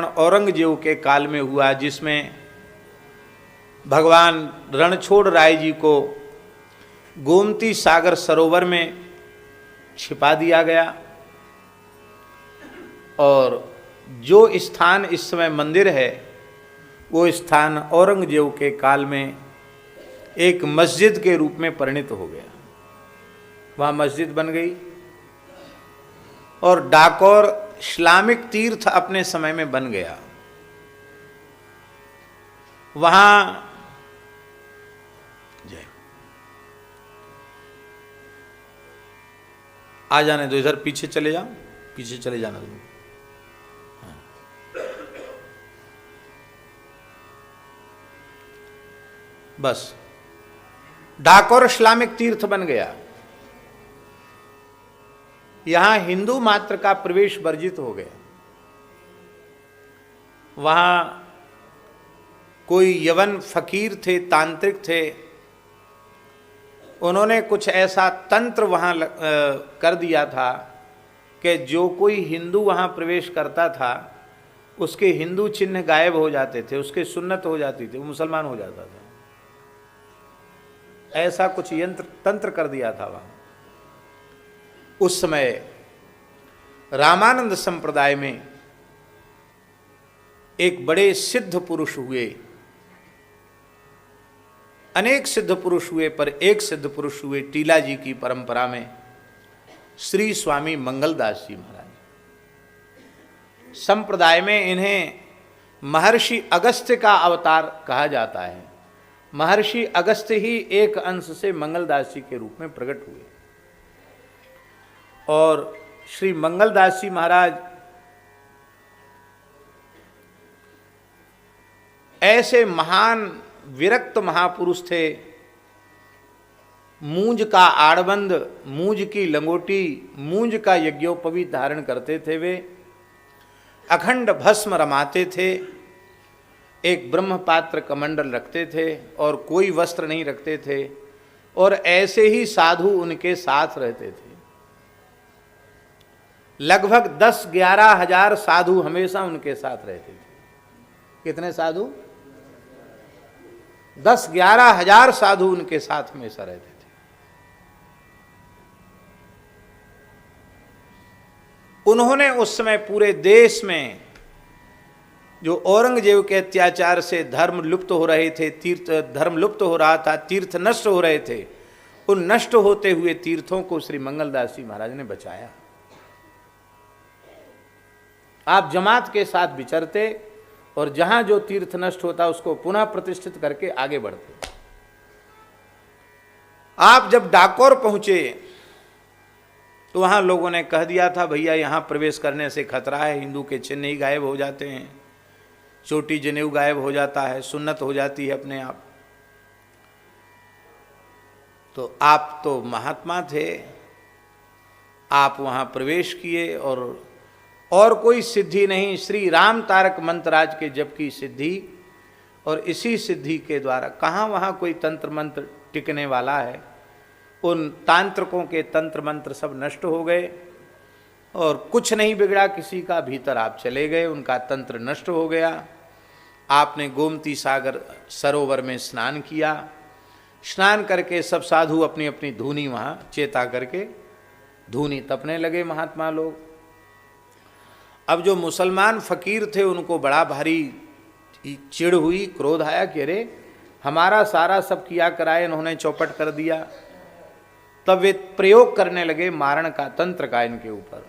औरंगजेब के काल में हुआ, जिसमें भगवान रणछोड़ राय जी को गोमती सागर सरोवर में छिपा दिया गया। और जो स्थान इस समय मंदिर है वो स्थान औरंगजेब के काल में एक मस्जिद के रूप में परिणित हो गया। वहाँ मस्जिद बन गई और डाकोर इस्लामिक तीर्थ अपने समय में बन गया। वहाँ आ जाने दो, इधर पीछे चले जाओ, पीछे चले जाना दो। बस डाकोर इस्लामिक तीर्थ बन गया। यहां हिंदू मात्र का प्रवेश वर्जित हो गया। वहां कोई यवन फकीर थे, तांत्रिक थे, उन्होंने कुछ ऐसा तंत्र वहां कर दिया था कि जो कोई हिंदू वहां प्रवेश करता था उसके हिंदू चिन्ह गायब हो जाते थे, उसके सुन्नत हो जाती थी, वो मुसलमान हो जाता था। ऐसा कुछ यंत्र तंत्र कर दिया था वहां। उस समय रामानंद संप्रदाय में एक बड़े सिद्ध पुरुष हुए, अनेक सिद्ध पुरुष हुए, पर एक सिद्ध पुरुष हुए टीला जी की परंपरा में, श्री स्वामी मंगलदास जी महाराज। संप्रदाय में इन्हें महर्षि अगस्त्य का अवतार कहा जाता है। महर्षि अगस्त्य ही एक अंश से मंगलदास जी के रूप में प्रकट हुए। और श्री मंगलदास जी महाराज ऐसे महान विरक्त महापुरुष थे। मूंज का आड़बंद, मूंज की लंगोटी, मूंज का यज्ञोपवीत धारण करते थे। वे अखंड भस्म रमाते थे, एक ब्रह्म पात्र कमंडल रखते थे और कोई वस्त्र नहीं रखते थे। और ऐसे ही साधु उनके साथ रहते थे। लगभग 10-11 हजार साधु हमेशा उनके साथ रहते थे। कितने साधु? 10-11 हजार साधु उनके साथ हमेशा रहते थे। उन्होंने उस समय पूरे देश में जो औरंगजेब के अत्याचार से धर्म लुप्त हो रहे थे, तीर्थ धर्म लुप्त हो रहा था, तीर्थ नष्ट हो रहे थे, उन नष्ट होते हुए तीर्थों को श्री मंगलदास जी महाराज ने बचाया। आप जमात के साथ विचरते और जहां जो तीर्थ नष्ट होता उसको पुनः प्रतिष्ठित करके आगे बढ़ते। आप जब डाकोर पहुंचे तो वहां लोगों ने कह दिया था, भैया यहां प्रवेश करने से खतरा है, हिंदू के चिन्ह ही गायब हो जाते हैं, चोटी जनेऊ गायब हो जाता है, सुन्नत हो जाती है अपने आप। तो आप तो महात्मा थे, आप वहां प्रवेश किए और कोई सिद्धि नहीं, श्री राम तारक मंत्रराज के जप की सिद्धि, और इसी सिद्धि के द्वारा कहाँ वहाँ कोई तंत्र मंत्र टिकने वाला है। उन तांत्रिकों के तंत्र मंत्र सब नष्ट हो गए और कुछ नहीं बिगड़ा किसी का। भीतर आप चले गए, उनका तंत्र नष्ट हो गया। आपने गोमती सागर सरोवर में स्नान किया। स्नान करके सब साधु अपनी अपनी धूनी वहाँ चेता करके धूनी तपने लगे महात्मा लोग। अब जो मुसलमान फकीर थे उनको बड़ा भारी चिढ़ हुई, क्रोध आया कि अरे हमारा सारा सब किया कराए इन्होंने चौपट कर दिया। तब वे प्रयोग करने लगे मारण का, तंत्र का इनके ऊपर,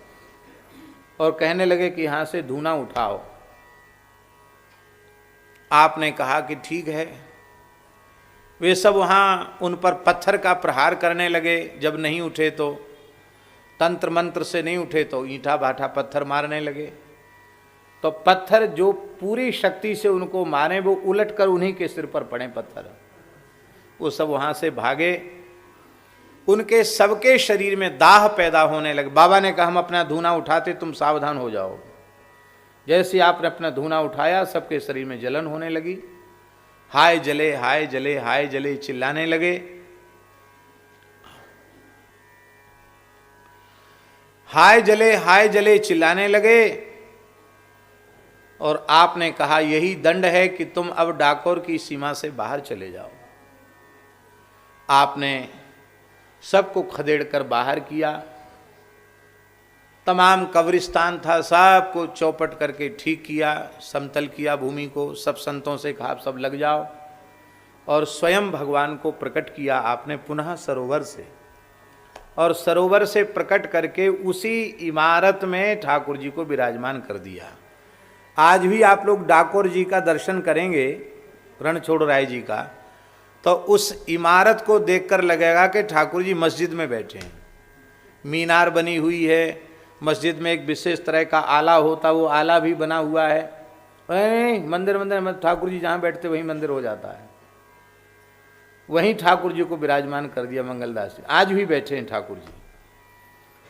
और कहने लगे कि यहाँ से धूना उठाओ। आपने कहा कि ठीक है। वे सब वहाँ उन पर पत्थर का प्रहार करने लगे। जब नहीं उठे तो तंत्र मंत्र से नहीं उठे तो ईंटा भाटा पत्थर मारने लगे। तो पत्थर जो पूरी शक्ति से उनको मारे वो उलट कर उन्हीं के सिर पर पड़े पत्थर। वो सब वहाँ से भागे। उनके सबके शरीर में दाह पैदा होने लगे। बाबा ने कहा हम अपना धूना उठाते, तुम सावधान हो जाओ। जैसे आपने अपना धूना उठाया सबके शरीर में जलन होने लगी। हाय जले हाय जले हाय जले चिल्लाने लगे। हाय जले चिल्लाने लगे। और आपने कहा यही दंड है कि तुम अब डाकोर की सीमा से बाहर चले जाओ। आपने सबको खदेड़ कर बाहर किया, तमाम कब्रिस्तान था सबको चौपट करके ठीक किया, समतल किया भूमि को, सब संतों से कहा सब लग जाओ, और स्वयं भगवान को प्रकट किया आपने पुनः सरोवर से, और सरोवर से प्रकट करके उसी इमारत में ठाकुर जी को विराजमान कर दिया। आज भी आप लोग डाकोर जी का दर्शन करेंगे, रणछोड़ राय जी का, तो उस इमारत को देखकर लगेगा कि ठाकुर जी मस्जिद में बैठे हैं। मीनार बनी हुई है, मस्जिद में एक विशेष तरह का आला होता, वो आला भी बना हुआ है। मंदिर ठाकुर जी जहाँ बैठते वहीं मंदिर हो जाता है। वहीं ठाकुर जी को विराजमान कर दिया मंगलदास जी, आज भी बैठे हैं ठाकुर जी।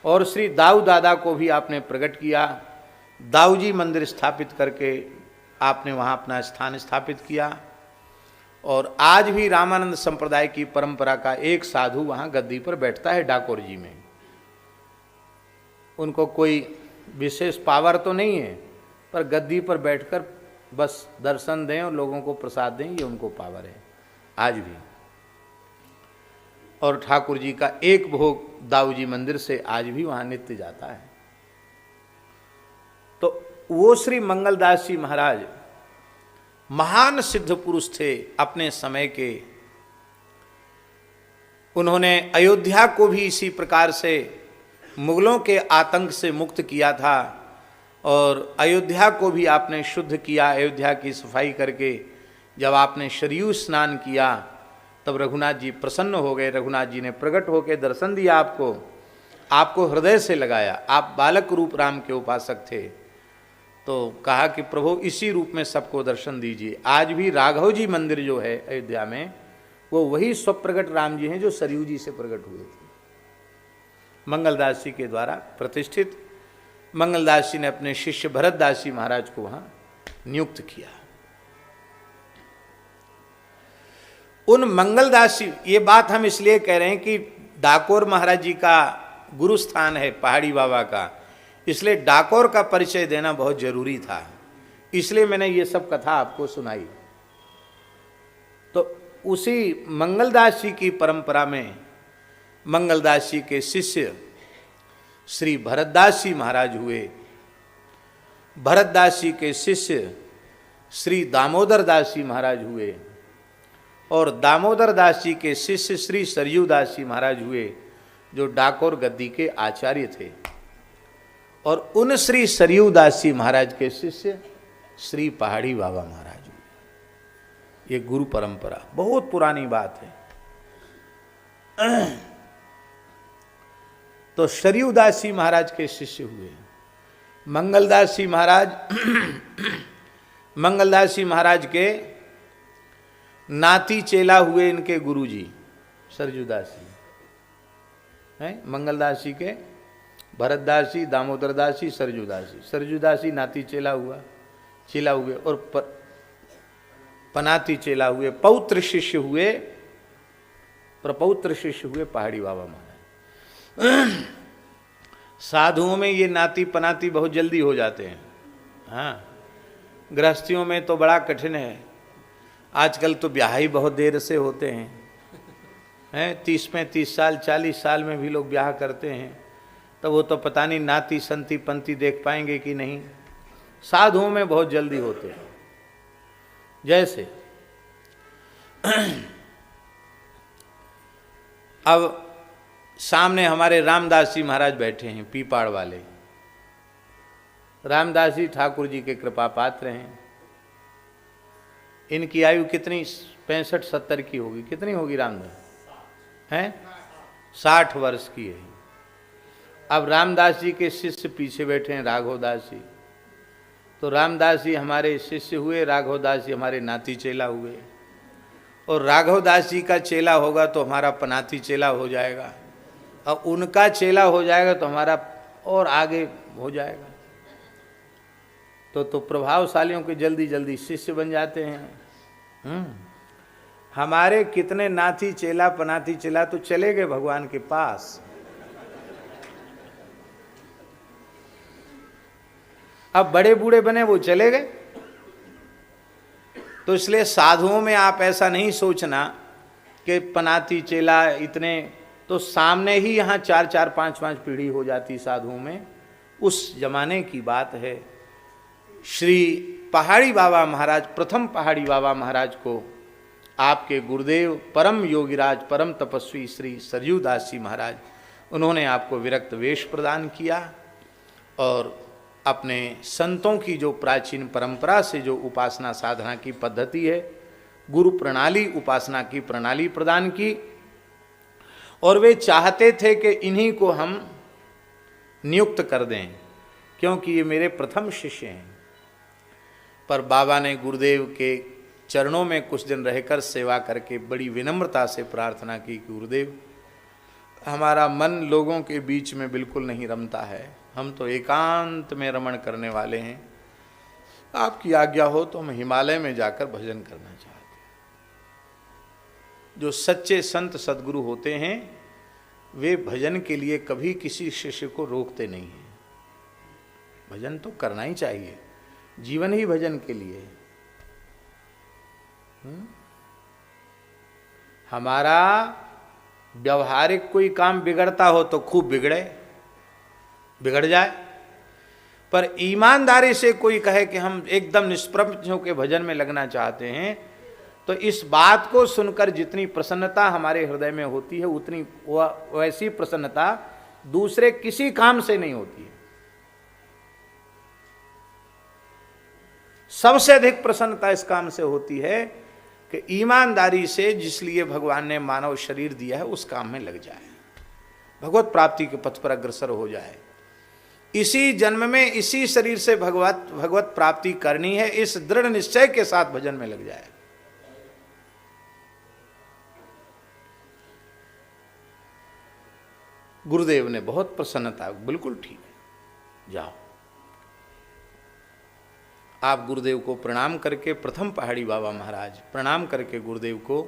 और श्री दाऊ दादा को भी आपने प्रकट किया, दाऊ जी मंदिर स्थापित करके आपने वहाँ अपना स्थान स्थापित किया। और आज भी रामानंद संप्रदाय की परंपरा का एक साधु वहाँ गद्दी पर बैठता है डाकोर जी में। उनको कोई विशेष पावर तो नहीं है, पर गद्दी पर बैठकर बस दर्शन दें और लोगों को प्रसाद दें, ये उनको पावर है आज भी। और ठाकुर जी का एक भोग दाऊ जी मंदिर से आज भी वहाँ नित्य जाता है। तो वो श्री मंगलदास जी महाराज महान सिद्ध पुरुष थे अपने समय के। उन्होंने अयोध्या को भी इसी प्रकार से मुगलों के आतंक से मुक्त किया था, और अयोध्या को भी आपने शुद्ध किया। अयोध्या की सफाई करके जब आपने शरयू स्नान किया तब रघुनाथ जी प्रसन्न हो गए। रघुनाथ जी ने प्रकट होकर दर्शन दिया आपको हृदय से लगाया। आप बालक रूप राम के उपासक थे, तो कहा कि प्रभु इसी रूप में सबको दर्शन दीजिए। आज भी राघव जी मंदिर जो है अयोध्या में, वो वही स्वप्रगट राम जी हैं जो सरयू जी से प्रकट हुए थे, मंगलदास जी के द्वारा प्रतिष्ठित। मंगलदास जी ने अपने शिष्य भरतदास जी महाराज को वहां नियुक्त किया। उन मंगलदास जी, ये बात हम इसलिए कह रहे हैं कि डाकोर महाराज जी का गुरु स्थान है पहाड़ी बाबा का, इसलिए डाकोर का परिचय देना बहुत जरूरी था, इसलिए मैंने ये सब कथा आपको सुनाई। तो उसी मंगलदास जी की परंपरा में मंगलदास जी के शिष्य श्री भरतदास जी महाराज हुए। भरतदास जी के शिष्य श्री दामोदर दास जी महाराज हुए, और दामोदर दास जी के शिष्य श्री सरयू दास जी महाराज हुए, जो डाकोर गद्दी के आचार्य थे। और उन श्री सरयू दास जी महाराज के शिष्य श्री पहाड़ी बाबा महाराज हुए। ये गुरु परंपरा बहुत पुरानी बात है। तो सरयू दास जी महाराज के शिष्य हुए मंगलदास जी महाराज। मंगलदास जी महाराज के नाती चेला हुए इनके गुरुजी सरयू दास जी हैं। मंगलदास जी के भरतदास जी, दामोदर दास जी, सरयू दास जी। सरयू दास जी नाती चेला हुए, और पनाती चेला हुए, पौत्र शिष्य हुए, प्रपौत्र शिष्य हुए पहाड़ी बाबा महाराज। साधुओं में ये नाती पनाती बहुत जल्दी हो जाते हैं, हाँ। गृहस्थियों में तो बड़ा कठिन है। आजकल तो ब्याह ही बहुत देर से होते हैं 30-35 साल 40 साल में भी लोग ब्याह करते हैं, तो वो तो पता नहीं नाती संती पंती देख पाएंगे कि नहीं। साधुओं में बहुत जल्दी होते हैं। जैसे अब सामने हमारे रामदास जी महाराज बैठे हैं, पीपाड़ वाले। रामदास जी ठाकुर जी के कृपा पात्र हैं। इनकी आयु कितनी 65-70 की होगी, कितनी होगी रामदास हैं? 60 वर्ष की है। अब रामदास जी के शिष्य पीछे बैठे हैं राघवदास जी। तो रामदास जी हमारे शिष्य हुए, राघवदास जी हमारे नाती चेला हुए, और राघवदास जी का चेला होगा तो हमारा पनाती चेला हो जाएगा, और उनका चेला हो जाएगा तो हमारा और आगे हो जाएगा। तो प्रभावशालियों के जल्दी जल्दी शिष्य बन जाते हैं। हमारे कितने नाती चेला पनाती चेला तो चले गए भगवान के पास। अब बड़े बूढ़े बने वो चले गए, तो इसलिए साधुओं में आप ऐसा नहीं सोचना कि पनाती चेला इतने, तो सामने ही यहाँ 4-4, 5-5 पीढ़ी हो जाती साधुओं में। उस जमाने की बात है। श्री पहाड़ी बाबा महाराज, प्रथम पहाड़ी बाबा महाराज को आपके गुरुदेव परम योगीराज परम तपस्वी श्री सरयू दास जी महाराज, उन्होंने आपको विरक्त वेश प्रदान किया और अपने संतों की जो प्राचीन परंपरा से जो उपासना साधना की पद्धति है, गुरु प्रणाली, उपासना की प्रणाली प्रदान की। और वे चाहते थे कि इन्हीं को हम नियुक्त कर दें, क्योंकि ये मेरे प्रथम शिष्य हैं। पर बाबा ने गुरुदेव के चरणों में कुछ दिन रहकर सेवा करके बड़ी विनम्रता से प्रार्थना की कि गुरुदेव, हमारा मन लोगों के बीच में बिल्कुल नहीं रमता है, हम तो एकांत में रमण करने वाले हैं, आपकी आज्ञा हो तो हम हिमालय में जाकर भजन करना चाहते हैं। जो सच्चे संत सद्गुरु होते हैं वे भजन के लिए कभी किसी शिष्य को रोकते नहीं हैं। भजन तो करना ही चाहिए, जीवन ही भजन के लिए। हमारा व्यवहारिक कोई काम बिगड़ता हो तो खूब बिगड़ जाए, पर ईमानदारी से कोई कहे कि हम एकदम निष्प्रपंच होकर भजन में लगना चाहते हैं, तो इस बात को सुनकर जितनी प्रसन्नता हमारे हृदय में होती है, उतनी वैसी प्रसन्नता दूसरे किसी काम से नहीं होती है। सबसे अधिक प्रसन्नता इस काम से होती है कि ईमानदारी से जिसलिए भगवान ने मानव शरीर दिया है उस काम में लग जाए, भगवत प्राप्ति के पथ पर अग्रसर हो जाए। इसी जन्म में इसी शरीर से भगवत प्राप्ति करनी है, इस दृढ़ निश्चय के साथ भजन में लग जाए। गुरुदेव ने बहुत प्रसन्नता, बिल्कुल ठीक है, जाओ। आप गुरुदेव को प्रणाम करके, प्रथम पहाड़ी बाबा महाराज प्रणाम करके गुरुदेव को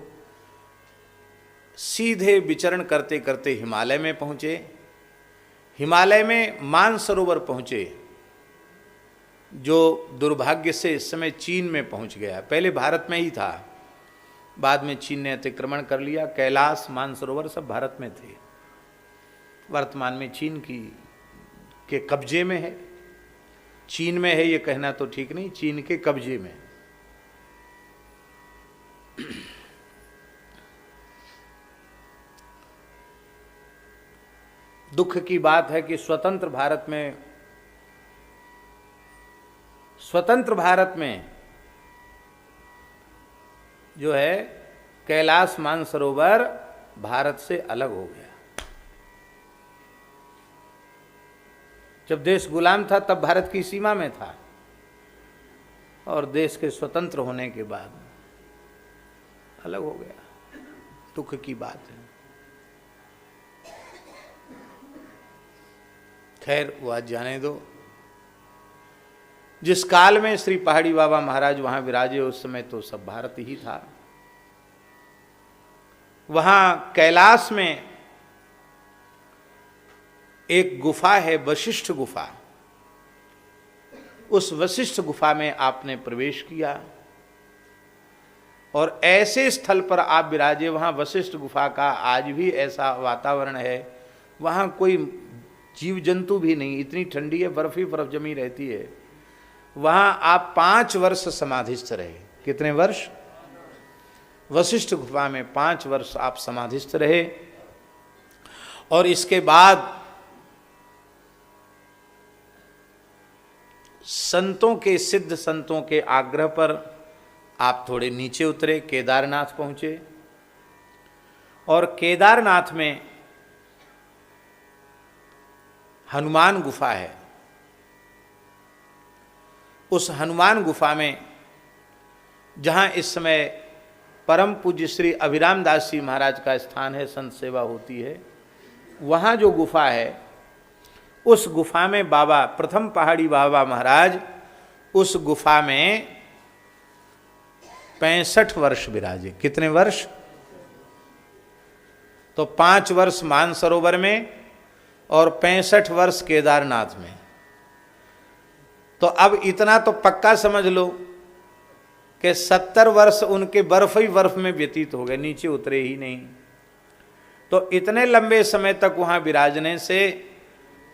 सीधे विचरण करते करते हिमालय में पहुँचे। हिमालय में मानसरोवर पहुँचे, जो दुर्भाग्य से इस समय चीन में पहुँच गया। पहले भारत में ही था, बाद में चीन ने अतिक्रमण कर लिया। कैलाश, मानसरोवर सब भारत में थे, वर्तमान में चीन के कब्जे में है। चीन में है ये कहना तो ठीक नहीं, चीन के कब्जे में। दुख की बात है कि स्वतंत्र भारत में जो है कैलाश मानसरोवर भारत से अलग हो गया। जब देश गुलाम था तब भारत की सीमा में था, और देश के स्वतंत्र होने के बाद अलग हो गया। दुख की बात है। खैर वो आज जाने दो। जिस काल में श्री पहाड़ी बाबा महाराज वहां विराजे उस समय तो सब भारत ही था। वहां कैलाश में एक गुफा है, वशिष्ठ गुफा। उस वशिष्ठ गुफा में आपने प्रवेश किया और ऐसे स्थल पर आप विराजे, वहां वशिष्ठ गुफा का आज भी ऐसा वातावरण है, वहां कोई जीव जंतु भी नहीं, इतनी ठंडी है, बर्फ ही बर्फ जमी रहती है। वहां आप 5 वर्ष समाधिस्थ रहे। कितने वर्ष? वशिष्ठ गुफा में 5 वर्ष आप समाधिस्थ रहे। और इसके बाद संतों के, सिद्ध संतों के आग्रह पर आप थोड़े नीचे उतरे, केदारनाथ पहुंचे। और केदारनाथ में हनुमान गुफा है। उस हनुमान गुफा में जहां इस समय परम पूज्य श्री अभिराम दास जी महाराज का स्थान है, संत सेवा होती है, वहां जो गुफा है, उस गुफा में बाबा, प्रथम पहाड़ी बाबा महाराज उस गुफा में 65 वर्ष विराजे। कितने वर्ष? तो 5 वर्ष मानसरोवर में और 65 वर्ष केदारनाथ में। तो अब इतना तो पक्का समझ लो कि 70 वर्ष उनके बर्फ ही बर्फ में व्यतीत हो गए, नीचे उतरे ही नहीं। तो इतने लंबे समय तक वहाँ विराजने से,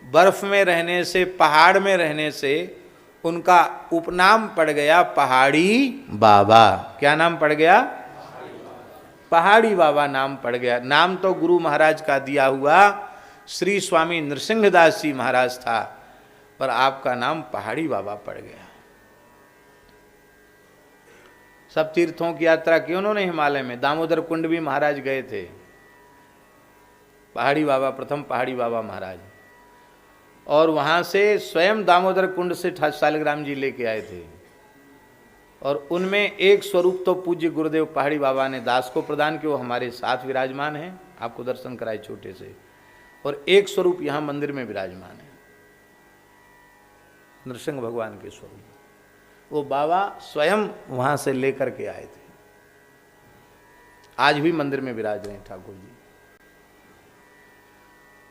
बर्फ में रहने से, पहाड़ में रहने से उनका उपनाम पड़ गया पहाड़ी बाबा। क्या नाम पड़ गया? पहाड़ी बाबा नाम पड़ गया। नाम तो गुरु महाराज का दिया हुआ श्री स्वामी नृसिंहदास जी महाराज था, पर आपका नाम पहाड़ी बाबा पड़ गया। सब तीर्थों की यात्रा की उन्होंने हिमालय में, दामोदर कुंड भी महाराज गए थे। पहाड़ी बाबा, प्रथम पहाड़ी बाबा महाराज, और वहां से स्वयं दामोदर कुंड से शालिग्राम जी लेके आए थे। और उनमें एक स्वरूप तो पूज्य गुरुदेव पहाड़ी बाबा ने दास को प्रदान किया, वो हमारे साथ विराजमान हैं, आपको दर्शन कराए छोटे से। और एक स्वरूप यहाँ मंदिर में विराजमान है, नृसिंह भगवान के स्वरूप, वो बाबा स्वयं वहां से लेकर के आए थे। आज भी मंदिर में विराज रहे हैं ठाकुर जी।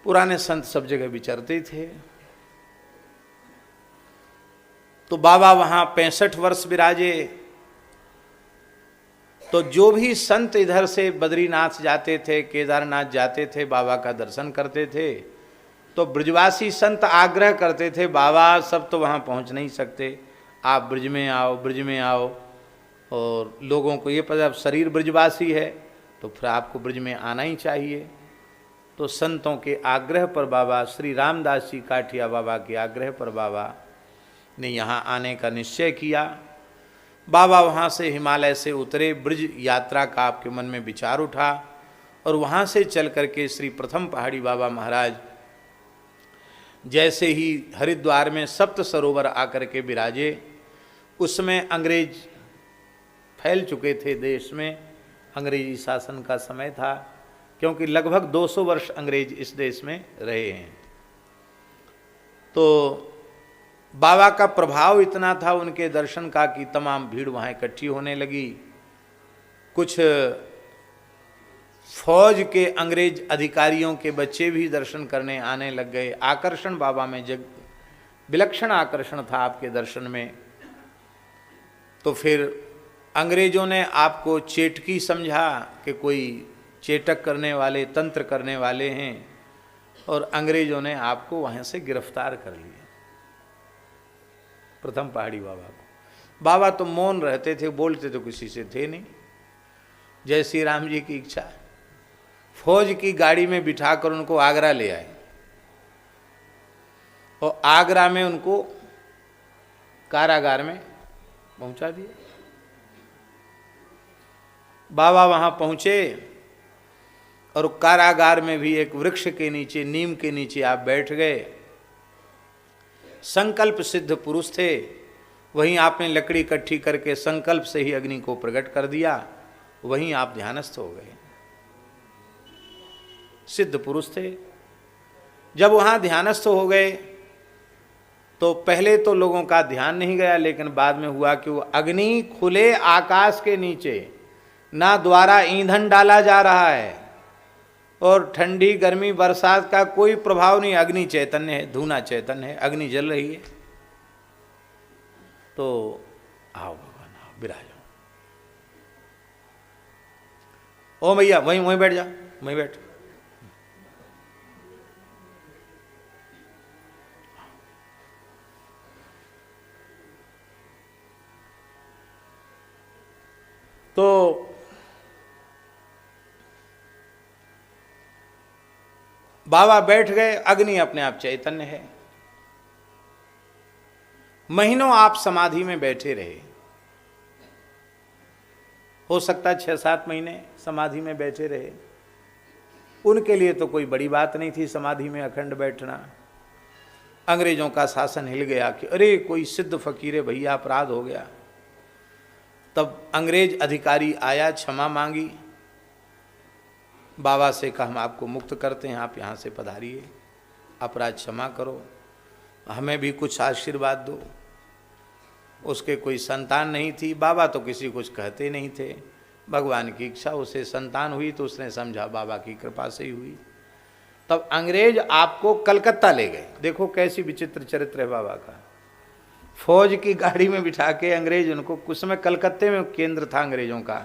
पुराने संत सब जगह विचरते थे। तो बाबा वहां 65 वर्ष विराजे। तो जो भी संत इधर से बद्रीनाथ जाते थे, केदारनाथ जाते थे, बाबा का दर्शन करते थे, तो ब्रजवासी संत आग्रह करते थे, बाबा सब तो वहाँ पहुँच नहीं सकते, आप ब्रज में आओ, ब्रज में आओ। और लोगों को ये पता शरीर ब्रजवासी है तो फिर आपको ब्रज में आना ही चाहिए। तो संतों के आग्रह पर बाबा, श्री रामदास जी काठिया बाबा के आग्रह पर बाबा ने यहाँ आने का निश्चय किया। बाबा वहाँ से हिमालय से उतरे, ब्रज यात्रा का आपके मन में विचार उठा, और वहाँ से चल करके श्री प्रथम पहाड़ी बाबा महाराज जैसे ही हरिद्वार में सप्त सरोवर आकर के विराजे, उसमें अंग्रेज फैल चुके थे देश में, अंग्रेजी शासन का समय था, क्योंकि लगभग 200 वर्ष अंग्रेज इस देश में रहे हैं। तो बाबा का प्रभाव इतना था उनके दर्शन का कि तमाम भीड़ वहाँ इकट्ठी होने लगी। कुछ फौज के अंग्रेज अधिकारियों के बच्चे भी दर्शन करने आने लग गए। आकर्षण बाबा में विलक्षण आकर्षण था आपके दर्शन में। तो फिर अंग्रेजों ने आपको चेटकी समझा कि कोई चेटक करने वाले, तंत्र करने वाले हैं, और अंग्रेजों ने आपको वहाँ से गिरफ्तार कर लिया, प्रथम पहाड़ी बाबा को। बाबा तो मौन रहते थे, बोलते तो किसी से थे नहीं। जय श्री राम जी की इच्छा, फौज की गाड़ी में बिठाकर उनको आगरा ले आए, और आगरा में उनको कारागार में पहुंचा दिया। बाबा वहां पहुंचे और कारागार में भी एक वृक्ष के नीचे, नीम के नीचे आप बैठ गए। संकल्प सिद्ध पुरुष थे, वहीं आपने लकड़ी इकट्ठी करके संकल्प से ही अग्नि को प्रकट कर दिया, वहीं आप ध्यानस्थ हो गए। सिद्ध पुरुष थे। जब वहां ध्यानस्थ हो गए तो पहले तो लोगों का ध्यान नहीं गया, लेकिन बाद में हुआ कि वो अग्नि खुले आकाश के नीचे, ना द्वारा ईंधन डाला जा रहा है और ठंडी गर्मी बरसात का कोई प्रभाव नहीं, अग्नि चैतन्य है, धूना चैतन्य है, अग्नि जल रही है। तो आओ भगवान, आओ विराजो। ओ भैया वहीं वहीं बैठ जा, वहीं बैठ। तो बाबा बैठ गए, अग्नि अपने आप चैतन्य है। महीनों आप समाधि में बैठे रहे, हो सकता है 6-7 महीने समाधि में बैठे रहे। उनके लिए तो कोई बड़ी बात नहीं थी समाधि में अखंड बैठना। अंग्रेजों का शासन हिल गया कि अरे कोई सिद्ध फकीर है भैया, अपराध हो गया। तब अंग्रेज अधिकारी आया, क्षमा मांगी, बाबा से कहा हम आपको मुक्त करते हैं, आप यहाँ से पधारिए, अपराध क्षमा करो, हमें भी कुछ आशीर्वाद दो। उसके कोई संतान नहीं थी, बाबा तो किसी कुछ कहते नहीं थे, भगवान की इच्छा, उसे संतान हुई तो उसने समझा बाबा की कृपा से ही हुई। तब अंग्रेज आपको कलकत्ता ले गए। देखो कैसी विचित्र चरित्र है बाबा का। फौज की गाड़ी में बिठा के अंग्रेज उनको, कुछ समय कलकत्ते में केंद्र था अंग्रेजों का,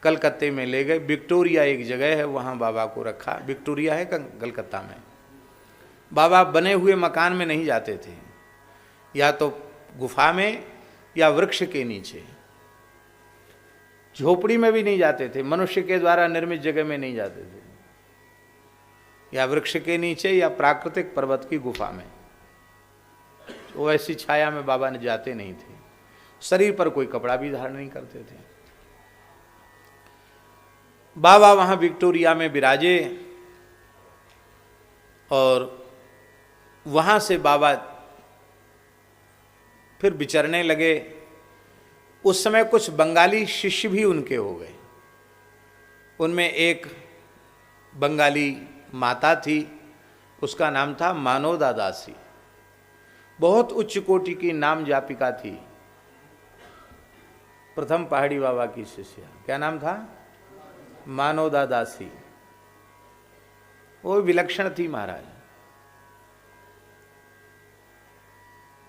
कलकत्ते में ले गए। विक्टोरिया एक जगह है, वहाँ बाबा को रखा। विक्टोरिया है कलकत्ता में। बाबा बने हुए मकान में नहीं जाते थे, या तो गुफा में या वृक्ष के नीचे, झोपड़ी में भी नहीं जाते थे, मनुष्य के द्वारा निर्मित जगह में नहीं जाते थे, या वृक्ष के नीचे या प्राकृतिक पर्वत की गुफा में। वो ऐसी छाया में बाबा ने जाते नहीं थे। शरीर पर कोई कपड़ा भी धारण नहीं करते थे। बाबा वहां विक्टोरिया में विराजे और वहां से बाबा फिर विचरने लगे। उस समय कुछ बंगाली शिष्य भी उनके हो गए। उनमें एक बंगाली माता थी, उसका नाम था मानोदा दासी। बहुत उच्च कोटि की नाम जापिका थी, प्रथम पहाड़ी बाबा की शिष्या। क्या नाम था? मानोदा दासी। वो विलक्षण थी महाराज।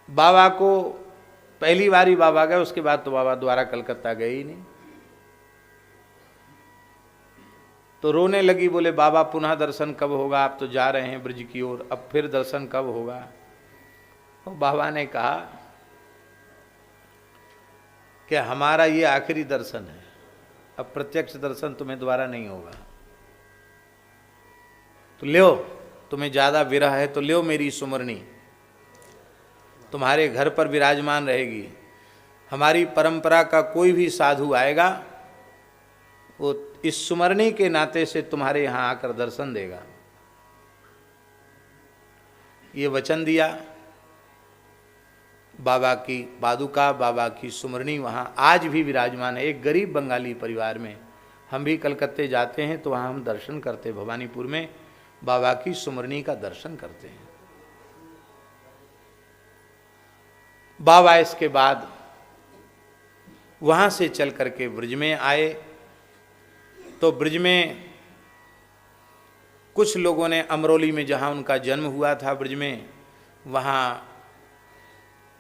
बाबा को पहली बार ही बाबा गए, उसके बाद तो बाबा दोबारा कलकत्ता गए ही नहीं। तो रोने लगी, बोले बाबा पुनः दर्शन कब होगा? आप तो जा रहे हैं ब्रज की ओर, अब फिर दर्शन कब होगा? तो बाबा ने कहा कि हमारा ये आखिरी दर्शन है, अब प्रत्यक्ष दर्शन तुम्हें दोबारा नहीं होगा। तो लो, तुम्हें ज्यादा विरह है तो लो मेरी सुमरनी, तुम्हारे घर पर विराजमान रहेगी। हमारी परंपरा का कोई भी साधु आएगा, वो इस सुमरनी के नाते से तुम्हारे यहां आकर दर्शन देगा। ये वचन दिया। बाबा की पादुका, बाबा की सुमरनी वहां आज भी विराजमान है। एक गरीब बंगाली परिवार में, हम भी कलकत्ते जाते हैं तो वहां हम दर्शन करते, भवानीपुर में बाबा की सुमरनी का दर्शन करते हैं। बाबा इसके बाद वहां से चल करके ब्रज में आए। तो ब्रज में कुछ लोगों ने अमरोली में, जहाँ उनका जन्म हुआ था ब्रज में, वहाँ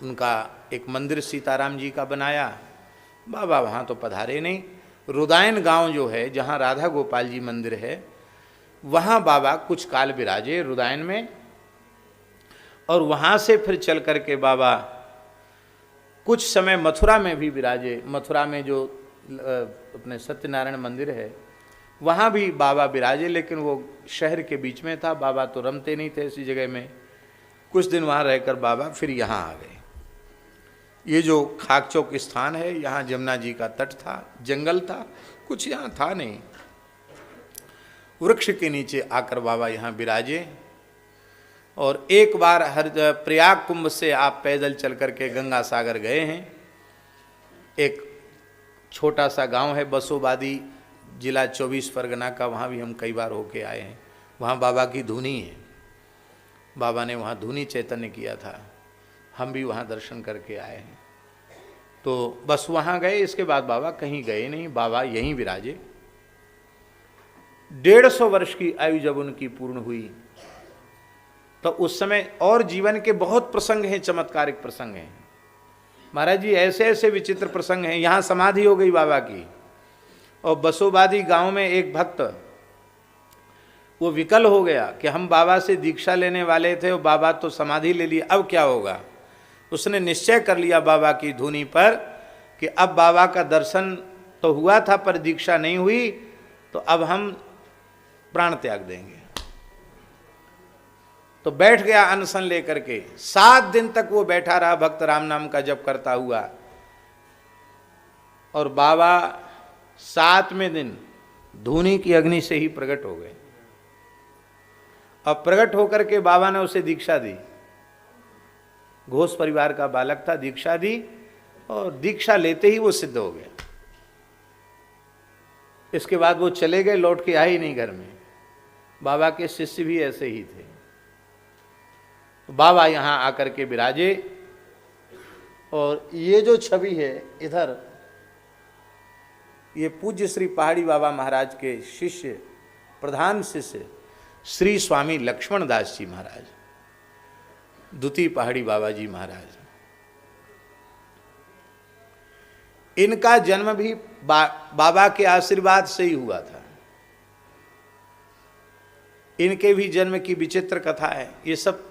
उनका एक मंदिर सीताराम जी का बनाया। बाबा वहाँ तो पधारे नहीं। रुदायन गांव जो है, जहाँ राधा गोपाल जी मंदिर है, वहाँ बाबा कुछ काल विराजे रुदायन में। और वहाँ से फिर चल करके बाबा कुछ समय मथुरा में भी विराजे। मथुरा में जो अपने सत्यनारायण मंदिर है, वहाँ भी बाबा विराजे, लेकिन वो शहर के बीच में था। बाबा तो रमते नहीं थे ऐसी जगह में। कुछ दिन वहाँ रहकर बाबा फिर यहाँ आ गए। ये जो खाकचौक स्थान है, यहाँ जमुना जी का तट था, जंगल था, कुछ यहाँ था नहीं। वृक्ष के नीचे आकर बाबा यहाँ विराजे। और एक बार प्रयाग कुंभ से आप पैदल चल करके गंगा सागर गए हैं। एक छोटा सा गांव है बसोबादी, जिला 24 परगना का, वहाँ भी हम कई बार होके आए हैं। वहाँ बाबा की धुनी है। बाबा ने वहाँ धुनी चैतन्य किया था, हम भी वहाँ दर्शन करके आए हैं। तो बस वहाँ गए, इसके बाद बाबा कहीं गए नहीं। बाबा यहीं विराजे। 150 वर्ष की आयु जब उनकी पूर्ण हुई, तो उस समय और जीवन के बहुत प्रसंग हैं, चमत्कारिक प्रसंग हैं महाराज जी। ऐसे ऐसे विचित्र प्रसंग हैं। यहाँ समाधि हो गई बाबा की, और बसोबादी गांव में एक भक्त वो विकल हो गया कि हम बाबा से दीक्षा लेने वाले थे और बाबा तो समाधि ले ली, अब क्या होगा। उसने निश्चय कर लिया बाबा की धुनी पर कि अब बाबा का दर्शन तो हुआ था पर दीक्षा नहीं हुई, तो अब हम प्राण त्याग देंगे। तो बैठ गया अनशन लेकर के। 7 दिन तक वो बैठा रहा भक्त, राम नाम का जप करता हुआ। और बाबा 7वें दिन धुनी की अग्नि से ही प्रकट हो गए। अब प्रकट होकर के बाबा ने उसे दीक्षा दी। घोष परिवार का बालक था, दीक्षा दी, और दीक्षा लेते ही वो सिद्ध हो गया। इसके बाद वो चले गए, लौट के आए ही नहीं घर में। बाबा के शिष्य भी ऐसे ही थे। बाबा यहाँ आकर के विराजे। और ये जो छवि है इधर, ये पूज्य श्री पहाड़ी बाबा महाराज के शिष्य, प्रधान शिष्य श्री स्वामी लक्ष्मण दास जी महाराज, द्वितीय पहाड़ी बाबा जी महाराज, इनका जन्म भी बाबा के आशीर्वाद से ही हुआ था। इनके भी जन्म की विचित्र कथा है। ये सब